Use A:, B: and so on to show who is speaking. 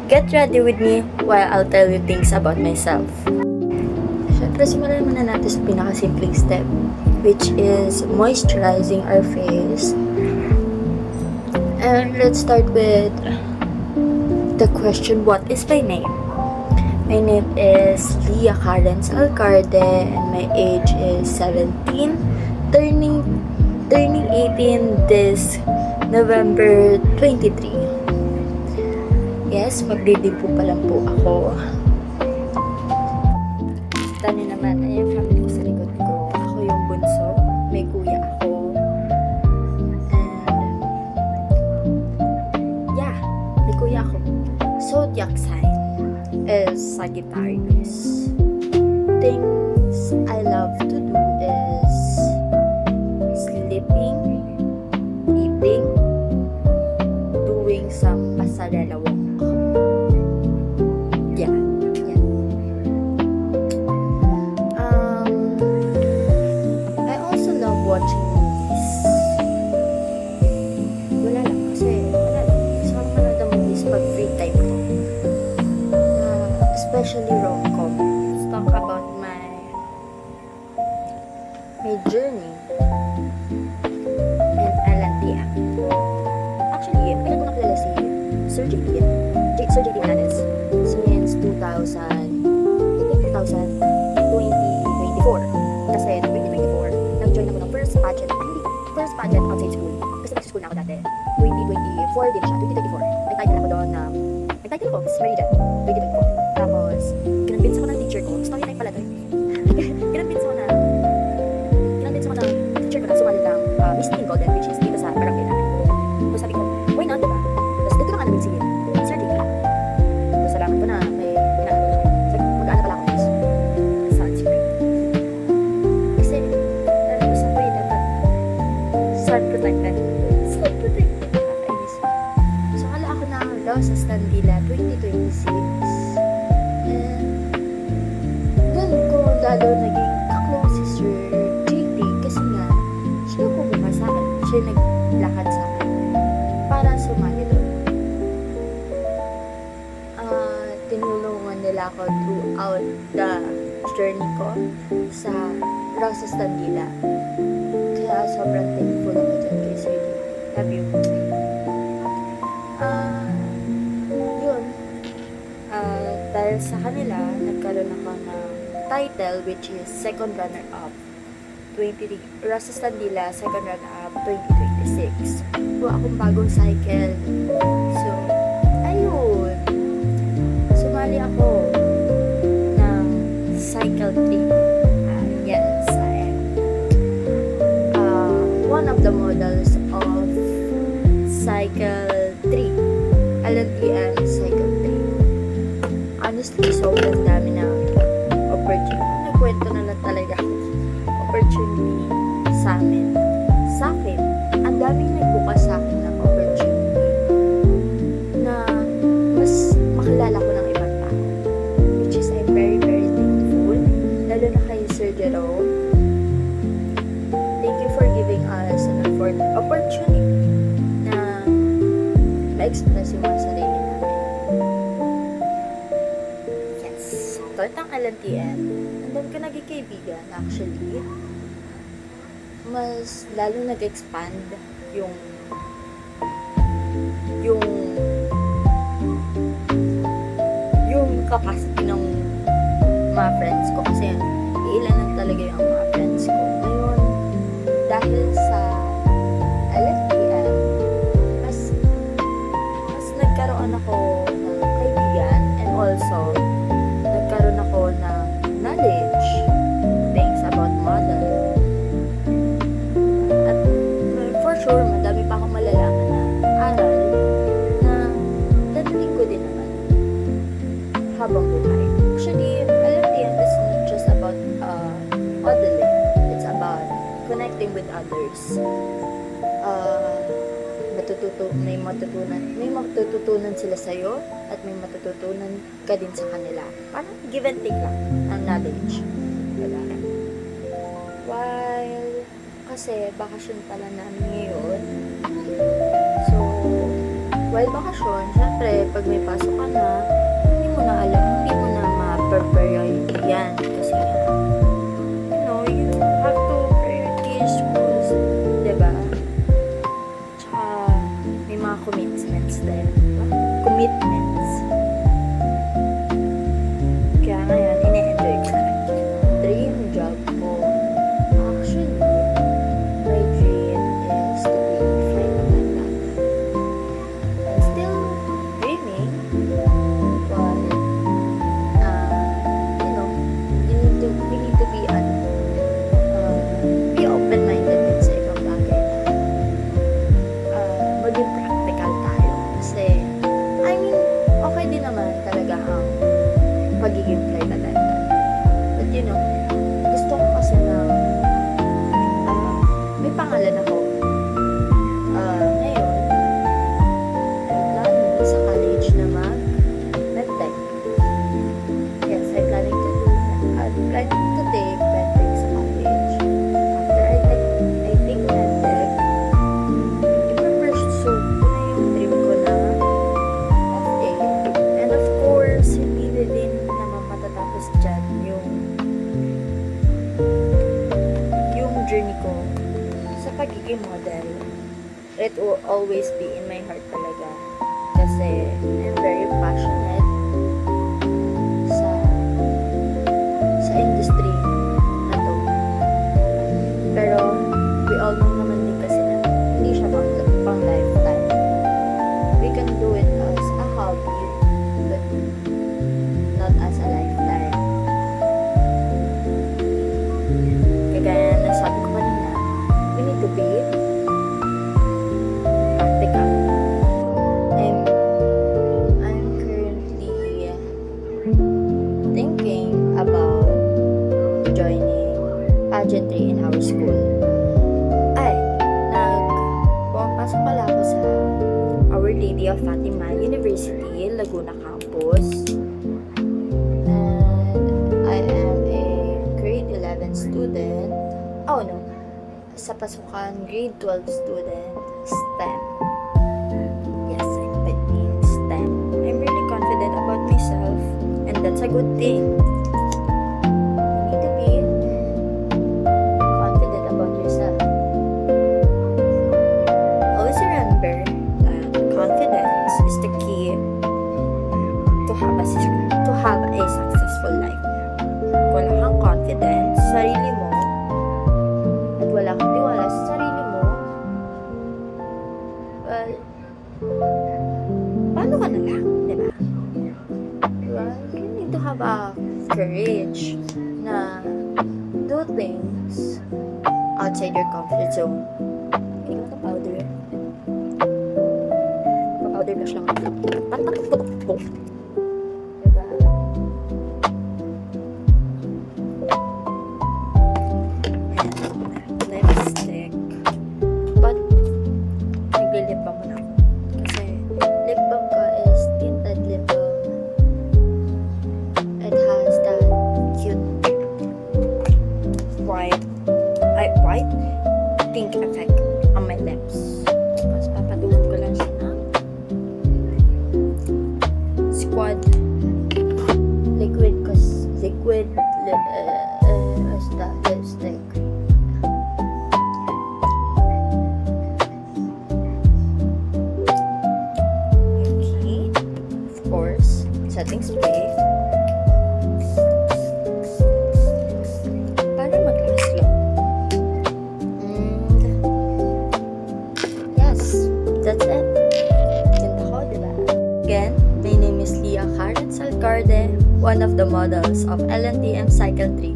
A: Get ready with me while I'll tell you things about myself. Siyempre, simulan muna natin sa pinakasimpleng step, which is moisturizing our face. And let's start with the question, what is my name? My name is Leah Carens Alcarde and my age is 17, turning 18 this November 23. Yes, magdidimpo pa lang po ako. Kita niyo naman, ay yung family ko sa likod ko. Ako yung bunso, may kuya ako. And, yeah, may kuya ako. Zodiac sign is Sagittarius. Things I love to do is sleeping, eating, doing some pasarela walk. Yeah, yeah. I also love watching movies. Wala lang kasi, wala lang. Gusto ko manood ng movies pag free time ko. Especially rom-com. Let's talk about my journey in LNTM. Actually, kailan ko nakilala si Sir JT. Sir JT Hernandez since 2024. Kasi 2024, nag-join ako ng first pageant outside school. Kasi nag-school na ako dati. 2024 din siya, 2024. Nag-title ako doon na, nag-title ko, Miss Mary Jan, 2024. Tapos, kinonvince ako ng teacher ko, story time pala doon. Kinonvince ako ng teacher ko na sumali lang Miss Teen Golden, which is dito sa barangay namin. So sabi ko, why not, diba? Tapos dito lang namin si Sir JT. So salamat ko na may pinaaral siya. So mag-aana pala ako sa secret. Kasi, dahil ko sa way dapat sun protected. Sun protected. Nakakainis. So kala ako na daw sa Standila 2026. And doon ko lalo naging kaklong si Sir JT kasi nga siya yung pumunta sa akin. Siya yung naglakad sa akin para sumali doon. Tinulungan nila ako throughout the journey ko sa Rosas Tandila. Kaya sobrang thankful ako dyan kay Sir JT. Love you. Yun. Dahil sa kanila, nagkaroon ako ng title which is second runner-up 23 Rosas Tandila, second runner-up 2026. Buwa akong bagong cycle. So, ayun. Sumali ako ng cycle 3. Yes, I am one of the models of cycle 3. LNTM cycle 3. Honestly, sobrang dami na opportunity. Nagkwento na lang talaga opportunity sa amin. Sa akin, ang daming nagbukas sa akin ng opportunity na mas makilala ko ng ibang tao. Which is, I'm very, very thankful. Lalo na kay Sir Jerome. Thank you for giving us an opportunity na ma-express yung mga sarili namin. Yes. Tortang LNTM, nandun ko naging kaibigan, actually. Mas lalo nag-expand yung capacity ng mga friends ko kasi ilan lang talaga yung mga friends ko. Ngayon, dahil sa LFTM, mas nagkaroon ako ng kaibigan and also nagkaroon ako ng knowledge, things about model. At for sure, madami pa akong malalaman na aral na dadaling ko din naman habang buhay. Actually, LFTM is not just about modeling. It's about connecting with others. May matututunan sila sa'yo at may matututunan ka din sa kanila. Parang give and take lang ang knowledge. Diba? While kasi bakasyon pala namin ngayon. So, while bakasyon, syempre, pag may pasok ka na, it will always be in my heart talaga. Kasi I'm very passionate sa industry na to. Pero we all know naman din kasi na hindi siya pang lifetime. We can do it as a hobby, but not as a lifetime. Kagaya na sabi ko kanina, we need to be practical. I'm currently thinking about joining pageantry in our school. Pumapasok pala ako sa Our Lady of Fatima University, Laguna Campus. And I am a grade 11 student. Oh no, sa pasukan grade 12 student, STEM. Yes, I'm in STEM. I'm really confident about myself, and that's a good thing. You need to be confident about yourself. Always remember that confidence is the key to have a successful life. Kung wala kang confidence sa sarili mo at wala kang tiwala sa sarili mo, well, paano ka na lang, diba? Well, you need to have a courage na do things outside your comfort zone. Hindi ko powder. Powder brush lang ako. Tatak-tuk-tuk. Diba? And lipstick. But, nag-lip balm muna ako. Kasi, lip balm ko is tinted lip balm. It has that cute white pink effect on my lips. Tapos papatungan ko lang siya ng Squad liquid lipstick. Okay, of course, setting spray. Para mag-last lang. And yes, that's it. Ganda ko, diba? Again, my name is Leah Karen Salcarde, one of the models of LNTM Cycle 3.